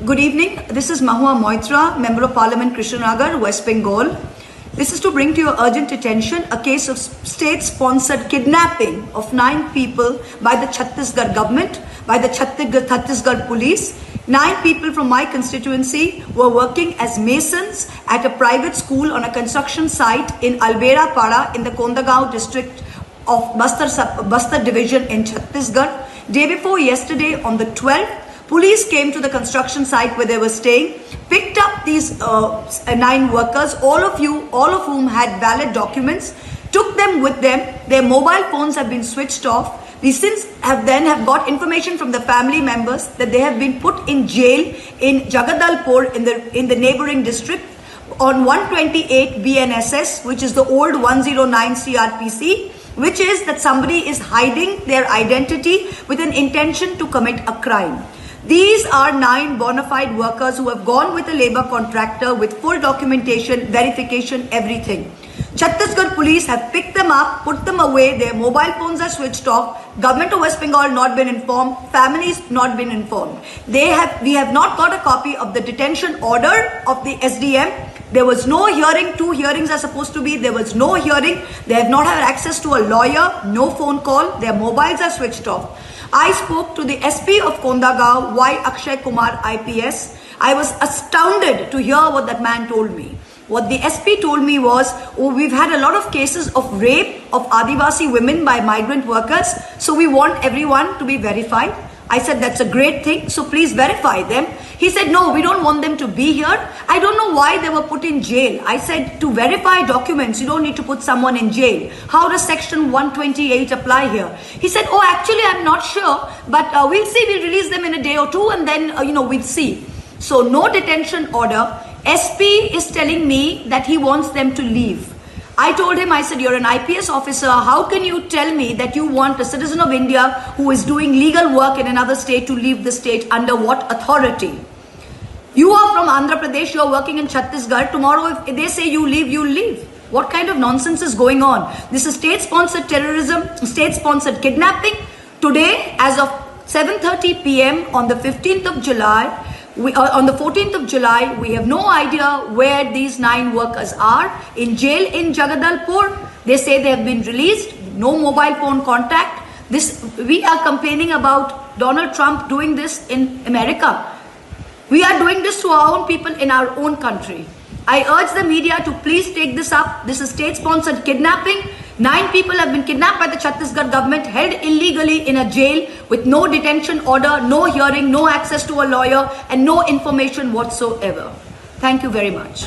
Good evening. This is Mahua Moitra, Member of Parliament Krishnanagar, West Bengal. This is to bring to your urgent attention a case of state-sponsored kidnapping of 9 people by the Chhattisgarh government, by the Chhattisgarh police. 9 people from my constituency were working as masons at a private school on a construction site in Albera Para in the Kondagaon district of Bastar division in Chhattisgarh. Day before yesterday, on the 12th, police came to the construction site where they were staying, picked up these 9 workers, all of whom had valid documents, took them with them. Their mobile phones have been switched off. We since have got information from the family members that they have been put in jail in Jagadalpur in the neighboring district on 128 BNSS, which is the old 109 CRPC, which is that somebody is hiding their identity with an intention to commit a crime. These are 9 bona fide workers who have gone with a labor contractor with full documentation, verification, everything. Chhattisgarh police have picked them up, put them away, their mobile phones are switched off, government of West Bengal not been informed, families not been informed. We have not got a copy of the detention order of the SDM. There was no hearing. 2 hearings are supposed to be. There was no hearing. They have not had access to a lawyer, no phone call, their mobiles are switched off. I spoke to the SP of Kondagaon, Y. Akshay Kumar IPS. I was astounded to hear what that man told me. What the SP told me was, we've had a lot of cases of rape of Adivasi women by migrant workers, so we want everyone to be verified. I said, that's a great thing, so please verify them. He said, no, we don't want them to be here. I don't know why they were put in jail. I said, to verify documents, you don't need to put someone in jail. How does section 128 apply here? He said, oh, actually, I'm not sure, but we'll see. We'll release them in a day or 2 and then, we'll see. So no detention order. SP is telling me that he wants them to leave. I told him, I said, you're an IPS officer. How can you tell me that you want a citizen of India who is doing legal work in another state to leave the state? Under what authority? You are from Andhra Pradesh, you're working in Chhattisgarh. Tomorrow, if they say you leave, you'll leave. What kind of nonsense is going on? This is state-sponsored terrorism, state-sponsored kidnapping. Today, as of 7:30 p.m. on the 15th of July, on the 14th of July, we have no idea where these 9 workers are. In jail in Jagadalpur, they say they have been released, no mobile phone contact. We are complaining about Donald Trump doing this in America. We are doing this to our own people in our own country. I urge the media to please take this up. This is state-sponsored kidnapping. 9 people have been kidnapped by the Chhattisgarh government, held illegally in a jail with no detention order, no hearing, no access to a lawyer, and no information whatsoever. Thank you very much.